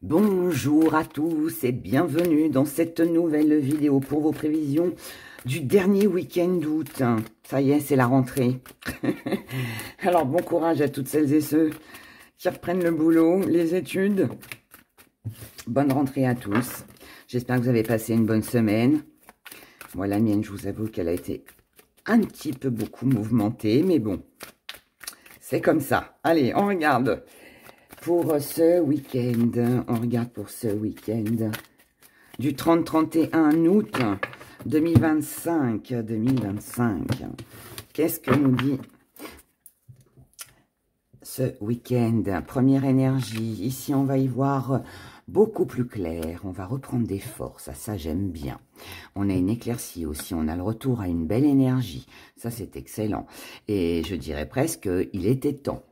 Bonjour à tous et bienvenue dans cette nouvelle vidéo pour vos prévisions du dernier week-end d'août. Ça y est, c'est la rentrée. Alors bon courage à toutes celles et ceux qui reprennent le boulot, les études. Bonne rentrée à tous. J'espère que vous avez passé une bonne semaine. Moi, la mienne, je vous avoue qu'elle a été un petit peu beaucoup mouvementée, mais bon, c'est comme ça. Allez, on regarde. Pour ce week-end, on regarde pour ce week-end du 30-31 août 2025. Qu'est-ce que nous dit ce week-end? Première énergie, ici on va y voir beaucoup plus clair, on va reprendre des forces, ça j'aime bien. On a une éclaircie aussi, on a le retour à une belle énergie, ça c'est excellent. Et je dirais presque, il était temps.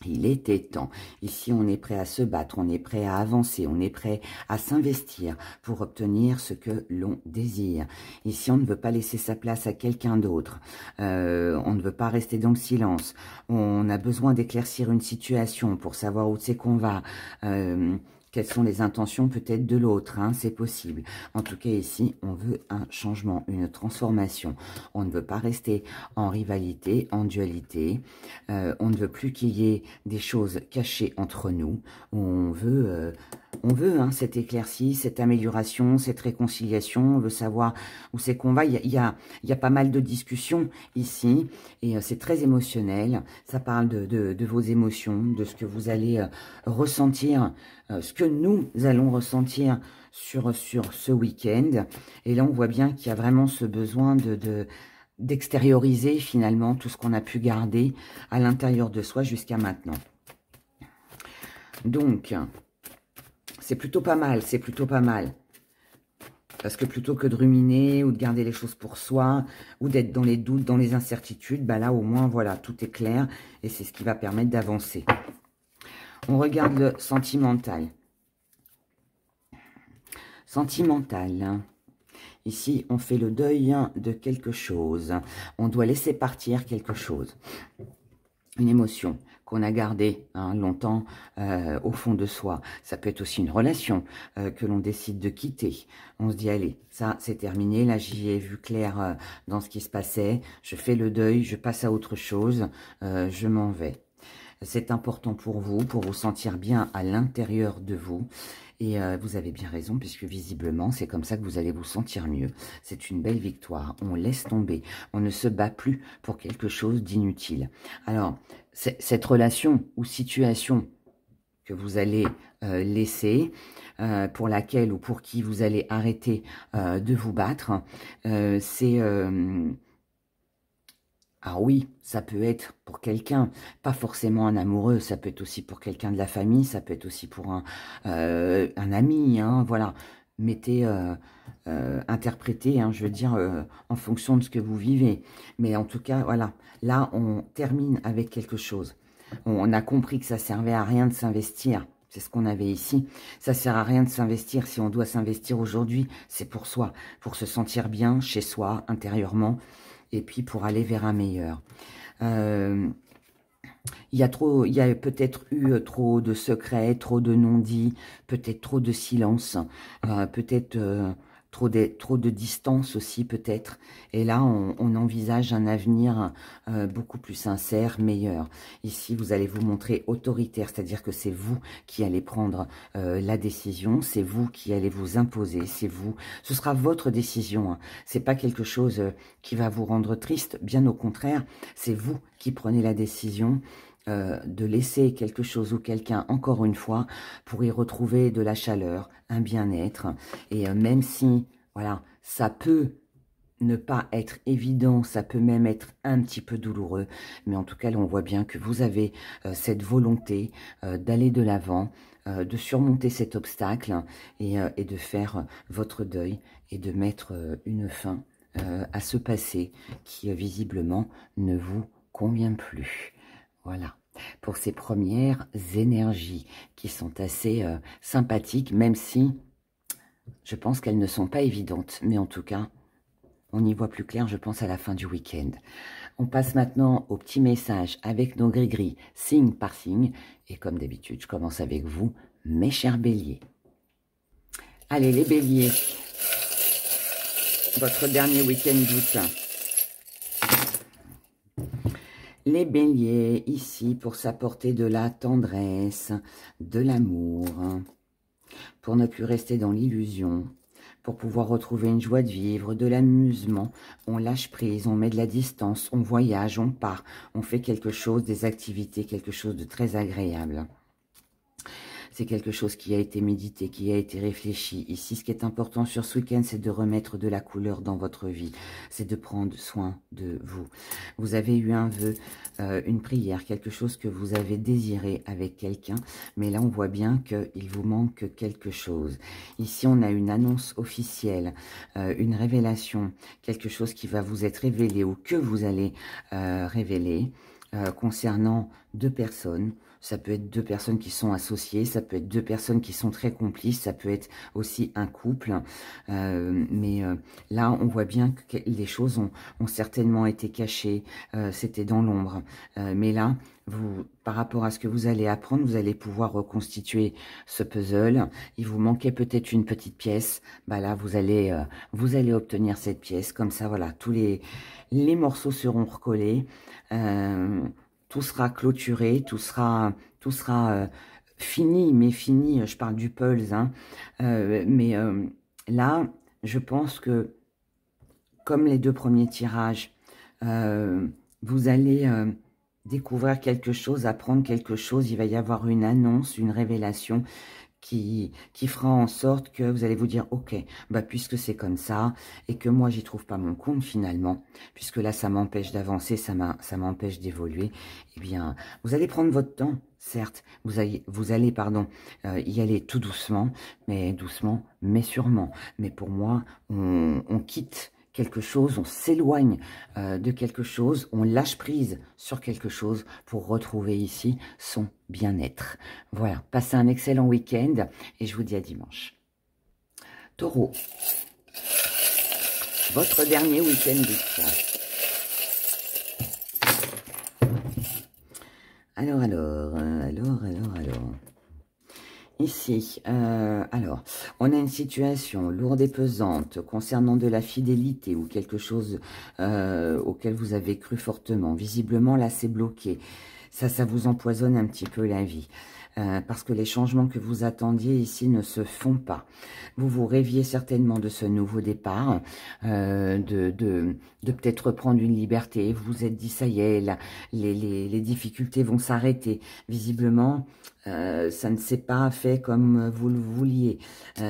Il était temps. Ici, on est prêt à se battre, on est prêt à avancer, on est prêt à s'investir pour obtenir ce que l'on désire. Ici, on ne veut pas laisser sa place à quelqu'un d'autre. On ne veut pas rester dans le silence. On a besoin d'éclaircir une situation pour savoir où c'est qu'on va. Quelles sont les intentions peut-être de l'autre, hein, c'est possible. En tout cas, ici, on veut un changement, une transformation. On ne veut pas rester en rivalité, en dualité. On ne veut plus qu'il y ait des choses cachées entre nous. On veut hein, cette éclaircie, cette amélioration, cette réconciliation. On veut savoir où c'est qu'on va. Il y a pas mal de discussions ici et c'est très émotionnel. Ça parle de vos émotions, de ce que vous allez ressentir, ce que nous allons ressentir sur ce week-end. Et là, on voit bien qu'il y a vraiment ce besoin d'extérioriser finalement tout ce qu'on a pu garder à l'intérieur de soi jusqu'à maintenant. Donc, c'est plutôt pas mal, c'est plutôt pas mal. Parce que plutôt que de ruminer ou de garder les choses pour soi ou d'être dans les doutes, dans les incertitudes, bah là au moins voilà, tout est clair et c'est ce qui va permettre d'avancer. On regarde le sentimental. Sentimental. Ici, on fait le deuil de quelque chose. On doit laisser partir quelque chose. Une émotion qu'on a gardée longtemps au fond de soi. Ça peut être aussi une relation que l'on décide de quitter. On se dit, allez, ça c'est terminé. Là, j'y ai vu clair dans ce qui se passait. Je fais le deuil, je passe à autre chose. Je m'en vais. C'est important pour vous sentir bien à l'intérieur de vous. Et vous avez bien raison, puisque visiblement, c'est comme ça que vous allez vous sentir mieux. C'est une belle victoire. On laisse tomber. On ne se bat plus pour quelque chose d'inutile. Alors, cette relation ou situation que vous allez laisser, pour laquelle ou pour qui vous allez arrêter de vous battre, c'est... Ah oui, ça peut être pour quelqu'un, pas forcément un amoureux, ça peut être aussi pour quelqu'un de la famille, ça peut être aussi pour un ami, hein, voilà. Mettez, interprétez, hein, je veux dire, en fonction de ce que vous vivez. Mais en tout cas, voilà, là, on termine avec quelque chose. On a compris que ça servait à rien de s'investir. C'est ce qu'on avait ici. Ça sert à rien de s'investir. Si on doit s'investir aujourd'hui, c'est pour soi, pour se sentir bien chez soi, intérieurement, et puis pour aller vers un meilleur. Il y a peut-être eu trop de secrets, trop de non-dits, peut-être trop de silence, peut-être trop de distance aussi peut-être. Et là, on envisage un avenir beaucoup plus sincère, meilleur. Ici, vous allez vous montrer autoritaire, c'est-à-dire que c'est vous qui allez prendre la décision, c'est vous qui allez vous imposer, c'est vous. Ce sera votre décision. Hein. C'est pas quelque chose qui va vous rendre triste, bien au contraire, c'est vous qui prenez la décision de laisser quelque chose ou quelqu'un, encore une fois, pour y retrouver de la chaleur, un bien-être. Et même si, voilà, ça peut ne pas être évident, ça peut même être un petit peu douloureux, mais en tout cas, là, on voit bien que vous avez cette volonté d'aller de l'avant, de surmonter cet obstacle et de faire votre deuil et de mettre une fin à ce passé qui, visiblement, ne vous convient plus. Voilà, pour ces premières énergies qui sont assez sympathiques, même si je pense qu'elles ne sont pas évidentes. Mais en tout cas, on y voit plus clair, je pense, à la fin du week-end. On passe maintenant au petit message avec nos gris-gris, signe par signe. Et comme d'habitude, je commence avec vous, mes chers béliers. Allez, les béliers, votre dernier week-end d'août. Les béliers, ici, pour s'apporter de la tendresse, de l'amour, pour ne plus rester dans l'illusion, pour pouvoir retrouver une joie de vivre, de l'amusement, on lâche prise, on met de la distance, on voyage, on part, on fait quelque chose, des activités, quelque chose de très agréable. C'est quelque chose qui a été médité, qui a été réfléchi. Ici, ce qui est important sur ce week-end, c'est de remettre de la couleur dans votre vie. C'est de prendre soin de vous. Vous avez eu un vœu, une prière, quelque chose que vous avez désiré avec quelqu'un. Mais là, on voit bien qu'il vous manque quelque chose. Ici, on a une annonce officielle, une révélation, quelque chose qui va vous être révélé ou que vous allez révéler concernant deux personnes. Ça peut être deux personnes qui sont associées, ça peut être deux personnes qui sont très complices, ça peut être aussi un couple. Là, on voit bien que les choses ont certainement été cachées, c'était dans l'ombre. Mais là, par rapport à ce que vous allez apprendre, vous allez pouvoir reconstituer ce puzzle. Il vous manquait peut-être une petite pièce. Bah là, vous allez obtenir cette pièce. Comme ça, voilà, tous les morceaux seront recollés. Tout sera clôturé, tout sera fini, mais fini, je parle du pulse, hein. Là, je pense que, comme les deux premiers tirages, vous allez découvrir quelque chose, apprendre quelque chose, il va y avoir une annonce, une révélation qui fera en sorte que vous allez vous dire, ok, bah puisque c'est comme ça, et que moi j'y trouve pas mon compte finalement, puisque là ça m'empêche d'avancer, ça m'empêche d'évoluer, eh bien vous allez prendre votre temps, certes, vous allez y aller tout doucement, mais sûrement. Mais pour moi, on quitte quelque chose, on s'éloigne de quelque chose, on lâche prise sur quelque chose pour retrouver ici son bien-être. Voilà, passez un excellent week-end et je vous dis à dimanche. Taureau, votre dernier week-end d'août. Alors. Ici, alors, on a une situation lourde et pesante concernant de la fidélité ou quelque chose auquel vous avez cru fortement. Visiblement, là, c'est bloqué. Ça vous empoisonne un petit peu la vie. Parce que les changements que vous attendiez ici ne se font pas. Vous vous rêviez certainement de ce nouveau départ, de peut-être reprendre une liberté. Vous vous êtes dit, ça y est, là, les difficultés vont s'arrêter. Visiblement, ça ne s'est pas fait comme vous le vouliez.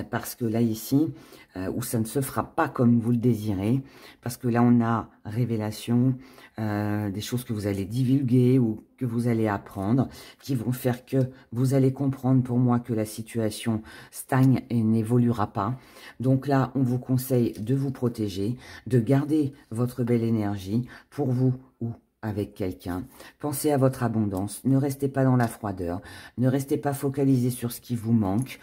Parce que là, ici, où ça ne se fera pas comme vous le désirez. Parce que là, on a révélation, des choses que vous allez divulguer ou que vous allez apprendre, qui vont faire que vous allez comprendre pour moi que la situation stagne et n'évoluera pas. Donc là, on vous conseille de vous protéger, de garder votre belle énergie pour vous ou avec quelqu'un. Pensez à votre abondance, ne restez pas dans la froideur, ne restez pas focalisé sur ce qui vous manque.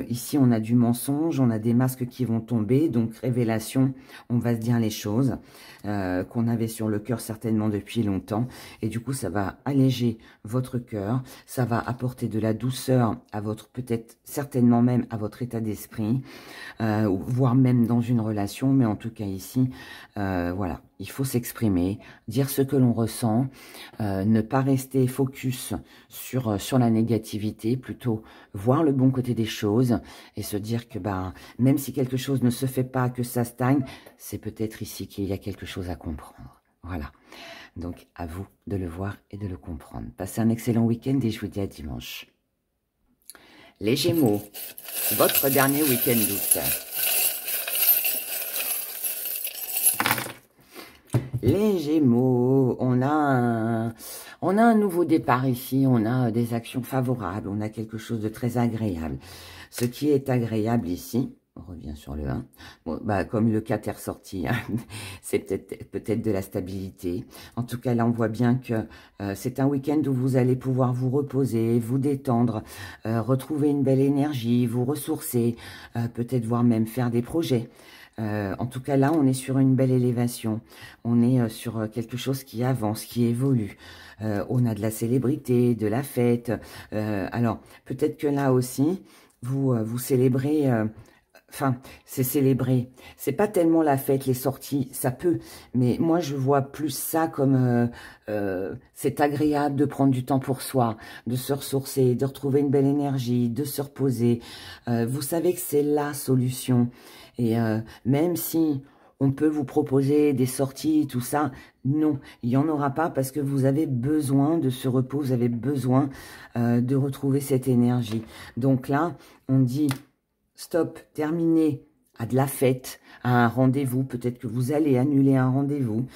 Ici, on a du mensonge, on a des masques qui vont tomber, donc révélation, on va se dire les choses qu'on avait sur le cœur certainement depuis longtemps. Et du coup, ça va alléger votre cœur, ça va apporter de la douceur à votre, peut-être certainement même à votre état d'esprit, voire même dans une relation, mais en tout cas ici, voilà. Il faut s'exprimer, dire ce que l'on ressent, ne pas rester focus sur la négativité, plutôt voir le bon côté des choses et se dire que même si quelque chose ne se fait pas, que ça stagne, c'est peut-être ici qu'il y a quelque chose à comprendre. Voilà. Donc, à vous de le voir et de le comprendre. Passez un excellent week-end et je vous dis à dimanche. Les Gémeaux, votre dernier week-end d'août. Les Gémeaux, on a un nouveau départ ici, on a des actions favorables, on a quelque chose de très agréable. Ce qui est agréable ici, on revient sur le 1, bon, comme le 4 est ressorti, hein, c'est peut-être de la stabilité. En tout cas, là, on voit bien que c'est un week-end où vous allez pouvoir vous reposer, vous détendre, retrouver une belle énergie, vous ressourcer, peut-être voire même faire des projets. En tout cas, là, on est sur une belle élévation. On est sur quelque chose qui avance, qui évolue. On a de la célébrité, de la fête. Alors, peut-être que là aussi, vous célébrez... Enfin, c'est célébrer. C'est pas tellement la fête, les sorties, ça peut. Mais moi, je vois plus ça comme c'est agréable de prendre du temps pour soi, de se ressourcer, de retrouver une belle énergie, de se reposer. Vous savez que c'est la solution. Et même si on peut vous proposer des sorties, tout ça, non, il n'y en aura pas parce que vous avez besoin de ce repos, vous avez besoin de retrouver cette énergie. Donc là, on dit... Stop, terminé, à de la fête, à un rendez-vous. Peut-être que vous allez annuler un rendez-vous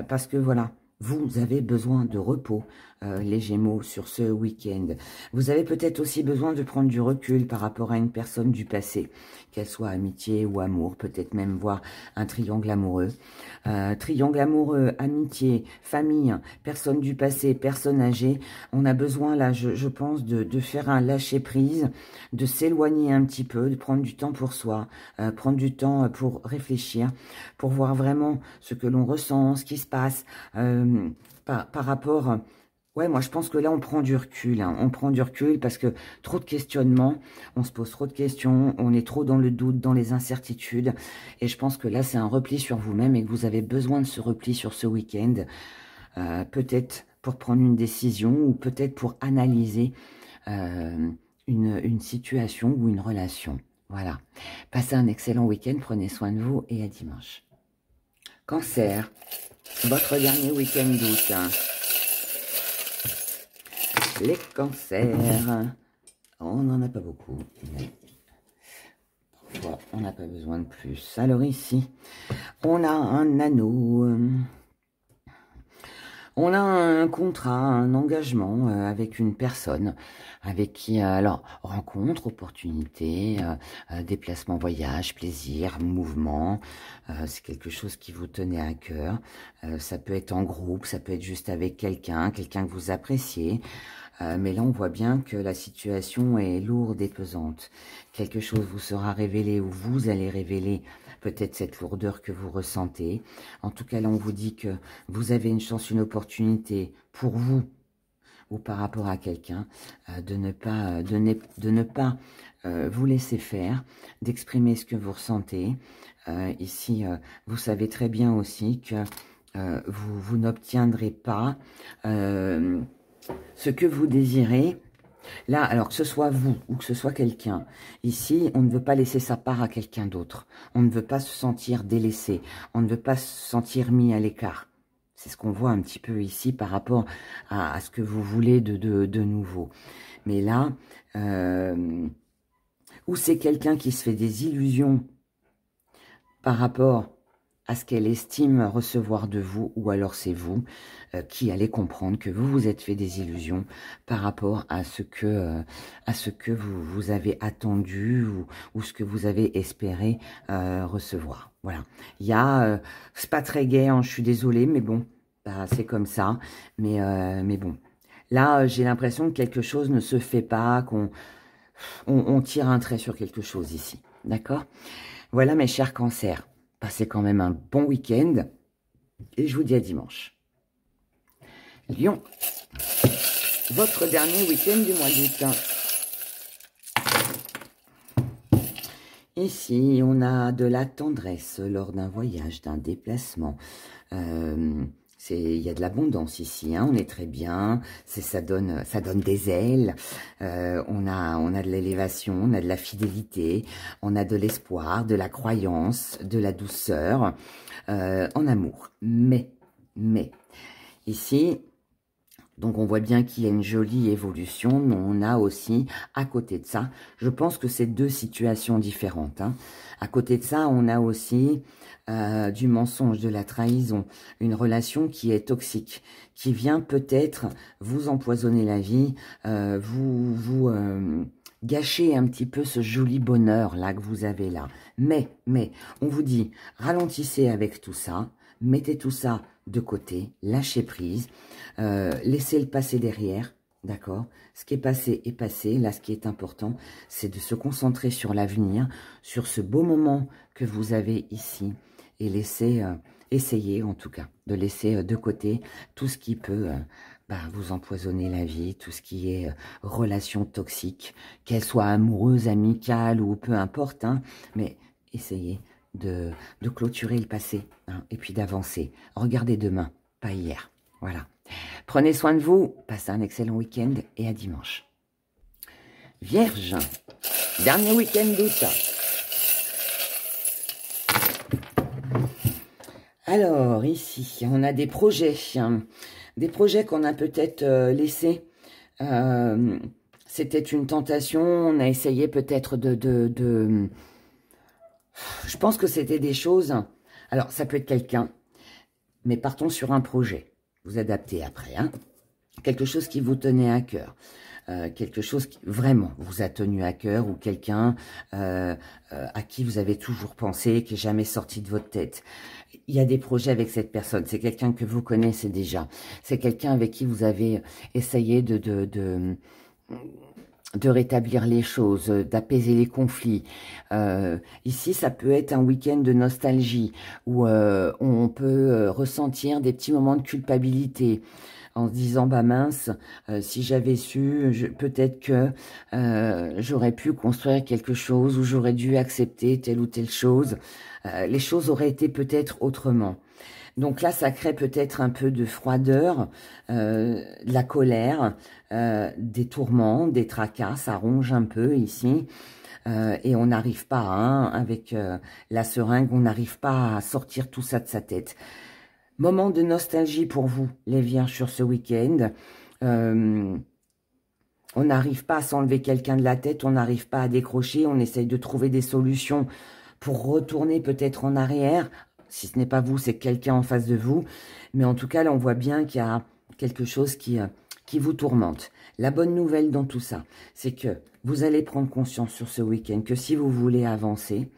parce que voilà, vous avez besoin de repos, les Gémeaux, sur ce week-end. Vous avez peut-être aussi besoin de prendre du recul par rapport à une personne du passé, qu'elle soit amitié ou amour, peut-être même voir un triangle amoureux. Triangle amoureux, amitié, famille, personne du passé, personne âgée. On a besoin là, je pense, de faire un lâcher-prise, de s'éloigner un petit peu, de prendre du temps pour soi, prendre du temps pour réfléchir, pour voir vraiment ce que l'on ressent, ce qui se passe par rapport... Ouais, moi je pense que là on prend du recul, hein. On prend du recul parce que trop de questionnements, on se pose trop de questions, on est trop dans le doute, dans les incertitudes. Et je pense que là c'est un repli sur vous-même et que vous avez besoin de ce repli sur ce week-end. Peut-être pour prendre une décision ou peut-être pour analyser une situation ou une relation. Voilà. Passez un excellent week-end, prenez soin de vous et à dimanche. Cancer, votre dernier week-end d'août. Les cancers, on n'en a pas beaucoup, mais parfois on n'a pas besoin de plus. Alors ici, on a un anneau, on a un contrat, un engagement avec une personne, avec qui, alors, rencontre, opportunité, déplacement, voyage, plaisir, mouvement, c'est quelque chose qui vous tenait à cœur. Ça peut être en groupe, ça peut être juste avec quelqu'un que vous appréciez. Mais là, on voit bien que la situation est lourde et pesante. Quelque chose vous sera révélé ou vous allez révéler peut-être cette lourdeur que vous ressentez. En tout cas, là, on vous dit que vous avez une chance, une opportunité pour vous ou par rapport à quelqu'un de ne pas vous laisser faire, d'exprimer ce que vous ressentez. Ici, vous savez très bien aussi que vous n'obtiendrez pas... ce que vous désirez, là, alors que ce soit vous ou que ce soit quelqu'un, ici, on ne veut pas laisser sa part à quelqu'un d'autre. On ne veut pas se sentir délaissé. On ne veut pas se sentir mis à l'écart. C'est ce qu'on voit un petit peu ici par rapport à ce que vous voulez de nouveau. Mais là, ou c'est quelqu'un qui se fait des illusions par rapport à ce qu'elle estime recevoir de vous, ou alors c'est vous qui allez comprendre que vous vous êtes fait des illusions par rapport à ce que vous avez attendu ou ce que vous avez espéré recevoir. Voilà. Il y a, c'est pas très gai, hein, je suis désolée, mais bon, bah, c'est comme ça. Mais bon, là, j'ai l'impression que quelque chose ne se fait pas, qu'on tire un trait sur quelque chose ici. D'accord? Voilà mes chers cancers. Passez quand même un bon week-end et je vous dis à dimanche. Lion, votre dernier week-end du mois d'août. Ici, on a de la tendresse lors d'un voyage, d'un déplacement. Il y a de l'abondance ici, hein, on est très bien, ça donne des ailes, on a de l'élévation, on a de la fidélité, on a de l'espoir, de la croyance, de la douceur en amour. Mais, ici, donc on voit bien qu'il y a une jolie évolution, mais on a aussi, à côté de ça, je pense que c'est deux situations différentes. Hein. À côté de ça, on a aussi du mensonge, de la trahison, une relation qui est toxique, qui vient peut-être vous empoisonner la vie, vous gâcher un petit peu ce joli bonheur là que vous avez là. Mais, on vous dit, ralentissez avec tout ça, mettez tout ça de côté, lâchez prise, laissez le passé derrière, d'accord? Ce qui est passé est passé. Là, ce qui est important, c'est de se concentrer sur l'avenir, sur ce beau moment que vous avez ici. Et laisser, essayer en tout cas, de laisser de côté tout ce qui peut vous empoisonner la vie, tout ce qui est relation toxique, qu'elle soit amoureuse, amicale ou peu importe, hein, mais essayez de clôturer le passé hein, et puis d'avancer. Regardez demain, pas hier. Voilà. Prenez soin de vous, passez un excellent week-end et à dimanche. Vierge, dernier week-end d'août. Alors, ici, on a des projets qu'on a peut-être laissés. C'était une tentation, on a essayé peut-être Je pense que c'était des choses... Alors, ça peut être quelqu'un, mais partons sur un projet. Vous adaptez après, hein. Quelque chose qui vous tenait à cœur. Quelque chose qui vraiment vous a tenu à cœur ou quelqu'un à qui vous avez toujours pensé, qui n'est jamais sorti de votre tête. Il y a des projets avec cette personne. C'est quelqu'un que vous connaissez déjà. C'est quelqu'un avec qui vous avez essayé de rétablir les choses, d'apaiser les conflits. Ici, ça peut être un week-end de nostalgie où on peut ressentir des petits moments de culpabilité en se disant, bah mince, si j'avais su, peut-être que j'aurais pu construire quelque chose ou j'aurais dû accepter telle ou telle chose. Les choses auraient été peut-être autrement. Donc là, ça crée peut-être un peu de froideur, de la colère, des tourments, des tracas, ça ronge un peu ici. Et on n'arrive pas, hein, avec la seringue, on n'arrive pas à sortir tout ça de sa tête. Moment de nostalgie pour vous, les vierges, sur ce week-end. On n'arrive pas à s'enlever quelqu'un de la tête, on n'arrive pas à décrocher, on essaye de trouver des solutions pour retourner peut-être en arrière. Si ce n'est pas vous, c'est quelqu'un en face de vous. Mais en tout cas, là, on voit bien qu'il y a quelque chose qui vous tourmente. La bonne nouvelle dans tout ça, c'est que vous allez prendre conscience sur ce week-end que si vous voulez avancer,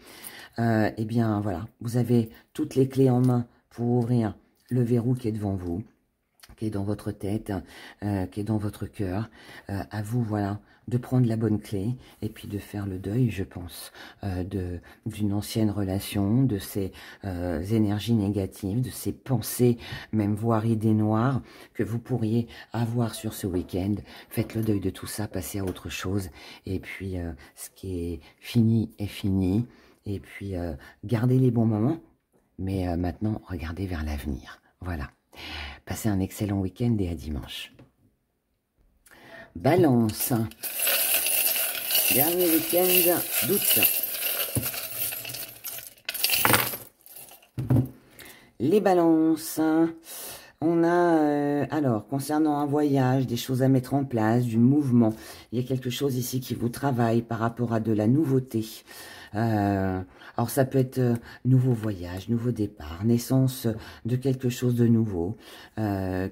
eh bien, voilà, vous avez toutes les clés en main pour ouvrir le verrou qui est devant vous, qui est dans votre tête, qui est dans votre cœur. À vous, voilà, de prendre la bonne clé et puis de faire le deuil, je pense, d'une ancienne relation, de ces énergies négatives, de ces pensées, même voire idées noires que vous pourriez avoir sur ce week-end. Faites le deuil de tout ça, passez à autre chose. Et puis, ce qui est fini est fini. Et puis, gardez les bons moments. Mais maintenant, regardez vers l'avenir. Voilà. Passez un excellent week-end et à dimanche. Balance. Dernier week-end d'août. Les balances. On a, alors, concernant un voyage, des choses à mettre en place, du mouvement. Il y a quelque chose ici qui vous travaille par rapport à de la nouveauté. Alors, ça peut être nouveau voyage, nouveau départ, naissance de quelque chose de nouveau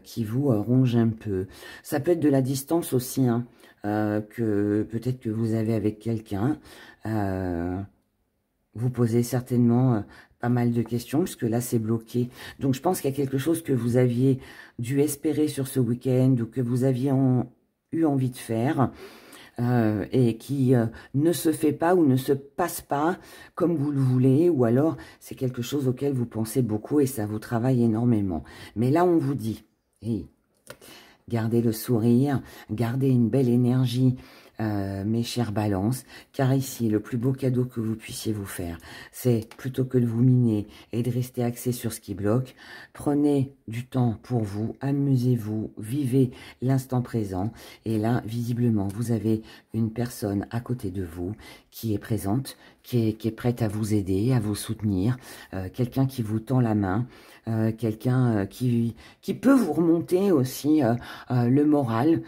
qui vous ronge un peu. Ça peut être de la distance aussi, hein, que peut-être que vous avez avec quelqu'un. Vous posez certainement pas mal de questions, puisque là, c'est bloqué. Donc, je pense qu'il y a quelque chose que vous aviez dû espérer sur ce week-end ou que vous aviez eu envie de faire et qui ne se fait pas ou ne se passe pas comme vous le voulez, ou alors c'est quelque chose auquel vous pensez beaucoup et ça vous travaille énormément. Mais là, on vous dit, hey, gardez le sourire, gardez une belle énergie, mes chères balances, car ici, le plus beau cadeau que vous puissiez vous faire, c'est plutôt que de vous miner et de rester axé sur ce qui bloque, prenez du temps pour vous, amusez-vous, vivez l'instant présent, et là, visiblement, vous avez une personne à côté de vous qui est présente, qui est prête à vous aider, à vous soutenir, quelqu'un qui vous tend la main, quelqu'un qui peut vous remonter aussi le moral,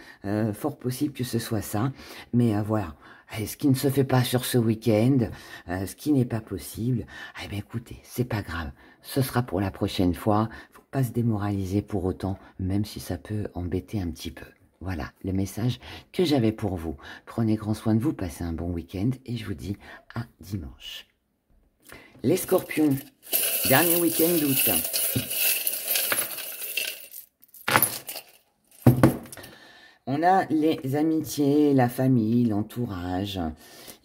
fort possible que ce soit ça, mais voilà, ce qui ne se fait pas sur ce week-end, ce qui n'est pas possible, eh bien écoutez, c'est pas grave, ce sera pour la prochaine fois, faut pas se démoraliser pour autant, même si ça peut embêter un petit peu. Voilà le message que j'avais pour vous. Prenez grand soin de vous, passez un bon week-end et je vous dis à dimanche. Les scorpions, dernier week-end d'août. On a les amitiés, la famille, l'entourage.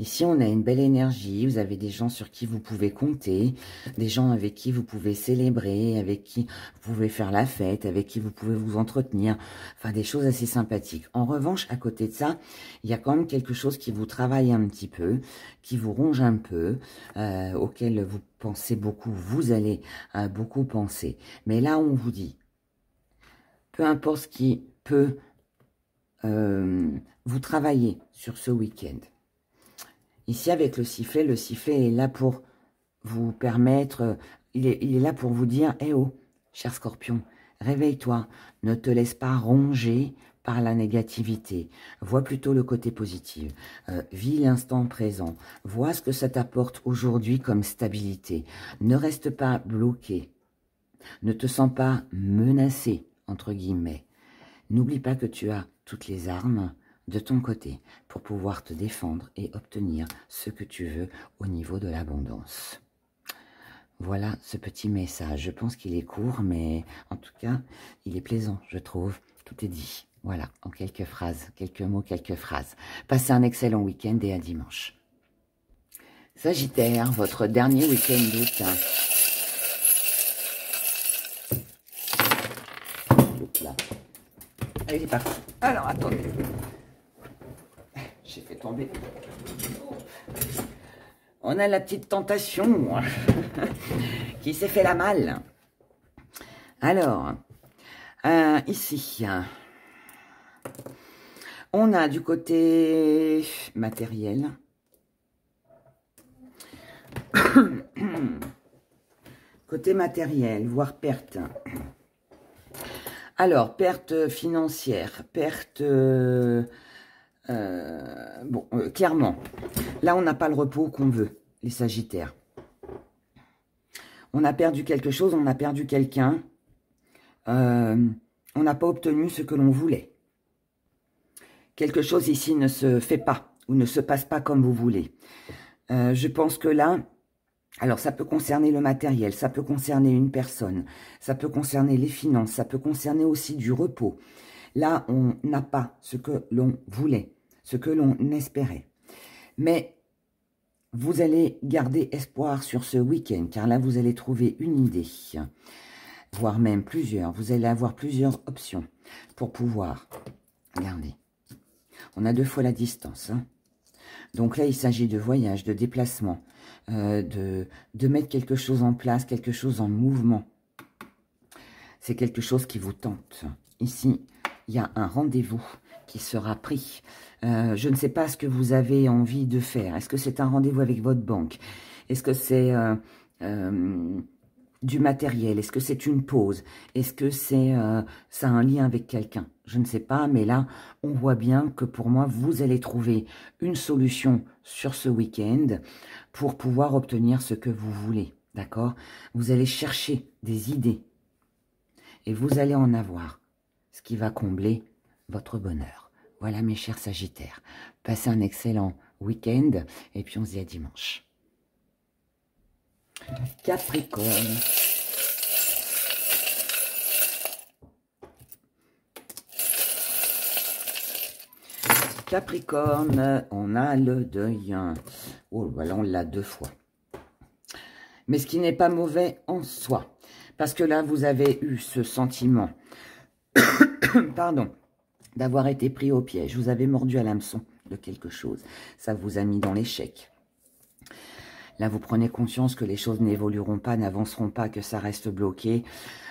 Ici, on a une belle énergie. Vous avez des gens sur qui vous pouvez compter, des gens avec qui vous pouvez célébrer, avec qui vous pouvez faire la fête, avec qui vous pouvez vous entretenir. Enfin, des choses assez sympathiques. En revanche, à côté de ça, il y a quand même quelque chose qui vous travaille un petit peu, qui vous ronge un peu, auquel vous pensez beaucoup. Vous allez beaucoup penser. Mais là, on vous dit, peu importe ce qui peut vous travaillez sur ce week-end. Ici, avec le sifflet est là pour vous permettre, il est là pour vous dire, eh oh, cher Scorpion, réveille-toi, ne te laisse pas ronger par la négativité. Vois plutôt le côté positif. Vis l'instant présent. Vois ce que ça t'apporte aujourd'hui comme stabilité. Ne reste pas bloqué. Ne te sens pas menacé, entre guillemets. N'oublie pas que tu as toutes les armes de ton côté pour pouvoir te défendre et obtenir ce que tu veux au niveau de l'abondance. Voilà ce petit message. Je pense qu'il est court, mais en tout cas, il est plaisant, je trouve. Tout est dit. Voilà, en quelques phrases, quelques mots, quelques phrases. Passez un excellent week-end et à dimanche. Sagittaire, votre dernier week-end d'août. Là. Allez, il est parti. Alors, attendez. J'ai fait tomber. On a la petite tentation qui s'est fait la malle. Alors, ici, on a du côté matériel. Côté matériel, voire perte. Alors, perte financière, perte... clairement, là, on n'a pas le repos qu'on veut, les Sagittaires. On a perdu quelque chose, on a perdu quelqu'un. On n'a pas obtenu ce que l'on voulait. Quelque chose ici ne se fait pas ou ne se passe pas comme vous voulez. Je pense que là... Alors, ça peut concerner le matériel, ça peut concerner une personne, ça peut concerner les finances, ça peut concerner aussi du repos. Là, on n'a pas ce que l'on voulait, ce que l'on espérait. Mais vous allez garder espoir sur ce week-end, car là, vous allez trouver une idée, voire même plusieurs. Vous allez avoir plusieurs options pour pouvoir... Regardez, on a 2 fois la distance, hein. Donc là, il s'agit de voyage, de déplacement, de mettre quelque chose en place, quelque chose en mouvement. C'est quelque chose qui vous tente. Ici, il y a un rendez-vous qui sera pris. Je ne sais pas ce que vous avez envie de faire. Est-ce que c'est un rendez-vous avec votre banque? Est-ce que c'est du matériel? Est-ce que c'est une pause? Est-ce que c'est ça a un lien avec quelqu'un? Je ne sais pas, mais là, on voit bien que pour moi, vous allez trouver une solution sur ce week-end pour pouvoir obtenir ce que vous voulez, d'accord? Vous allez chercher des idées et vous allez en avoir, ce qui va combler votre bonheur. Voilà mes chers Sagittaires, passez un excellent week-end et puis on se dit à dimanche. Capricorne. Capricorne, on a le deuil. Oh, voilà, on l'a 2 fois. Mais ce qui n'est pas mauvais en soi. Parce que là, vous avez eu ce sentiment, pardon, d'avoir été pris au piège. Vous avez mordu à l'hameçon de quelque chose. Ça vous a mis dans l'échec. Là, vous prenez conscience que les choses n'évolueront pas, n'avanceront pas, que ça reste bloqué.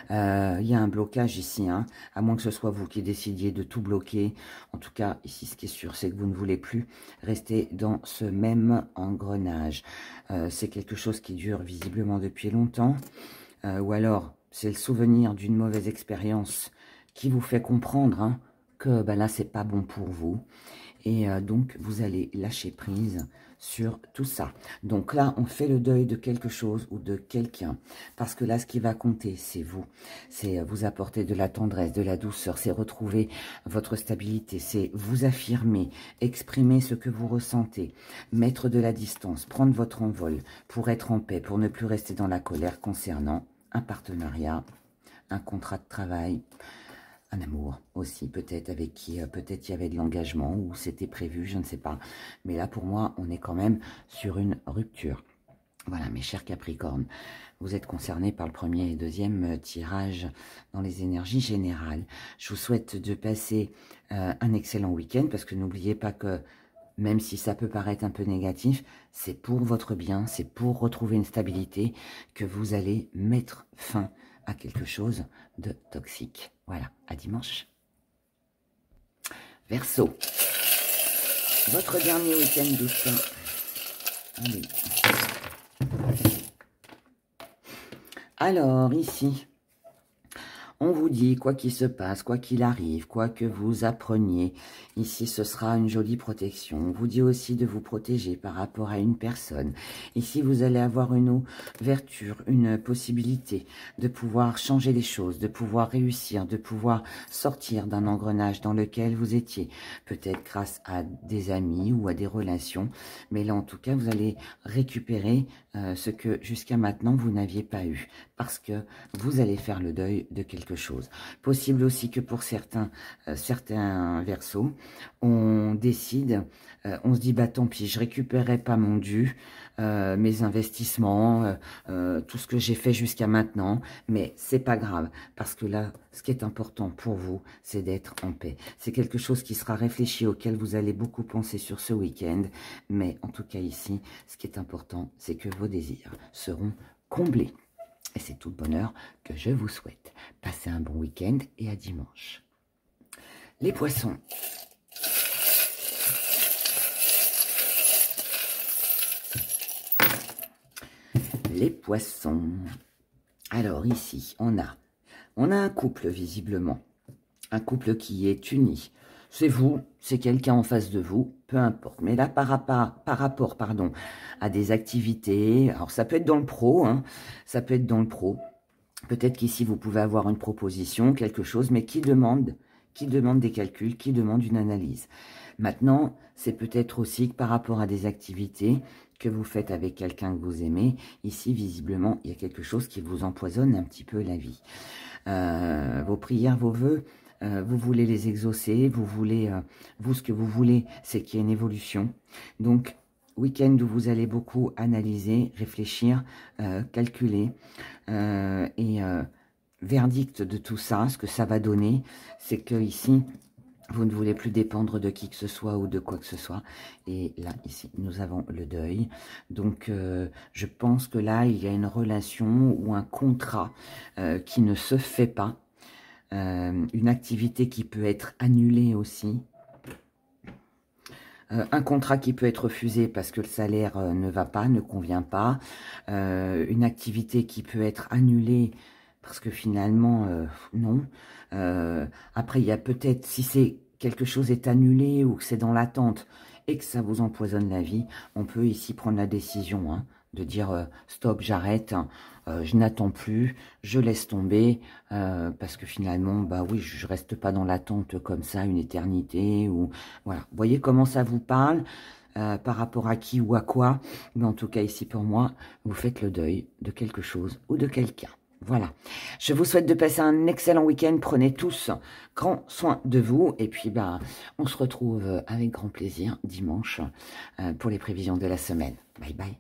Il y a un blocage ici, hein, à moins que ce soit vous qui décidiez de tout bloquer. En tout cas, ici, ce qui est sûr, c'est que vous ne voulez plus rester dans ce même engrenage. C'est quelque chose qui dure visiblement depuis longtemps. Ou alors, c'est le souvenir d'une mauvaise expérience qui vous fait comprendre, hein, que ben là, c'est pas bon pour vous. Et donc, vous allez lâcher prise sur tout ça. Donc là, on fait le deuil de quelque chose ou de quelqu'un. Parce que là, ce qui va compter, c'est vous. C'est vous apporter de la tendresse, de la douceur. C'est retrouver votre stabilité. C'est vous affirmer, exprimer ce que vous ressentez. Mettre de la distance, prendre votre envol pour être en paix, pour ne plus rester dans la colère concernant un partenariat, un contrat de travail, un amour aussi, peut-être avec qui, peut-être il y avait de l'engagement ou c'était prévu, je ne sais pas. Mais là, pour moi, on est quand même sur une rupture. Voilà, mes chers Capricornes, vous êtes concernés par le premier et deuxième tirage dans les énergies générales. Je vous souhaite de passer un excellent week-end parce que n'oubliez pas que même si ça peut paraître un peu négatif, c'est pour votre bien, c'est pour retrouver une stabilité que vous allez mettre fin à quelque chose de toxique. Voilà, à dimanche. Verseau, votre dernier week-end d'août. Allez. Alors, ici, on vous dit, quoi qu'il se passe, quoi qu'il arrive, quoi que vous appreniez, ici ce sera une jolie protection. On vous dit aussi de vous protéger par rapport à une personne. Ici, vous allez avoir une ouverture, une possibilité de pouvoir changer les choses, de pouvoir réussir, de pouvoir sortir d'un engrenage dans lequel vous étiez. Peut-être grâce à des amis ou à des relations. Mais là, en tout cas, vous allez récupérer ce que jusqu'à maintenant, vous n'aviez pas eu. Parce que vous allez faire le deuil de quelque chose. Possible aussi que pour certains Verseaux, on décide, on se dit, bah tant pis, je récupérerai pas mon dû, mes investissements, tout ce que j'ai fait jusqu'à maintenant, mais c'est pas grave, parce que là, ce qui est important pour vous, c'est d'être en paix. C'est quelque chose qui sera réfléchi, auquel vous allez beaucoup penser sur ce week-end, mais en tout cas ici, ce qui est important, c'est que vos désirs seront comblés. Et c'est tout le bonheur que je vous souhaite. Passez un bon week-end et à dimanche. Les poissons. Les poissons. Alors ici, on a un couple visiblement. Un couple qui est uni. C'est vous, c'est quelqu'un en face de vous, peu importe. Mais là, par rapport à des activités, alors ça peut être dans le pro, hein, ça peut être dans le pro. Peut-être qu'ici, vous pouvez avoir une proposition, quelque chose, mais qui demande des calculs, qui demande une analyse. Maintenant, c'est peut-être aussi que par rapport à des activités que vous faites avec quelqu'un que vous aimez, ici, visiblement, il y a quelque chose qui vous empoisonne un petit peu la vie. Vos prières, vos vœux, vous voulez les exaucer, vous voulez, vous, ce que vous voulez, c'est qu'il y ait une évolution. Donc, week-end où vous allez beaucoup analyser, réfléchir, calculer, verdict de tout ça, ce que ça va donner, c'est que ici, vous ne voulez plus dépendre de qui que ce soit ou de quoi que ce soit. Et là, ici, nous avons le deuil. Donc, je pense que là, il y a une relation ou un contrat qui ne se fait pas. Une activité qui peut être annulée aussi. Un contrat qui peut être refusé parce que le salaire ne va pas, ne convient pas. Une activité qui peut être annulée parce que finalement, non. Après, il y a peut-être, si c'est quelque chose est annulé ou que c'est dans l'attente et que ça vous empoisonne la vie, on peut ici prendre la décision hein, de dire stop, j'arrête, je n'attends plus, je laisse tomber, parce que finalement, bah oui, je reste pas dans l'attente comme ça une éternité, ou voilà. Vous voyez comment ça vous parle, par rapport à qui ou à quoi, mais en tout cas ici pour moi, vous faites le deuil de quelque chose ou de quelqu'un. Voilà, je vous souhaite de passer un excellent week-end, prenez tous grand soin de vous, et puis bah, on se retrouve avec grand plaisir dimanche pour les prévisions de la semaine. Bye bye.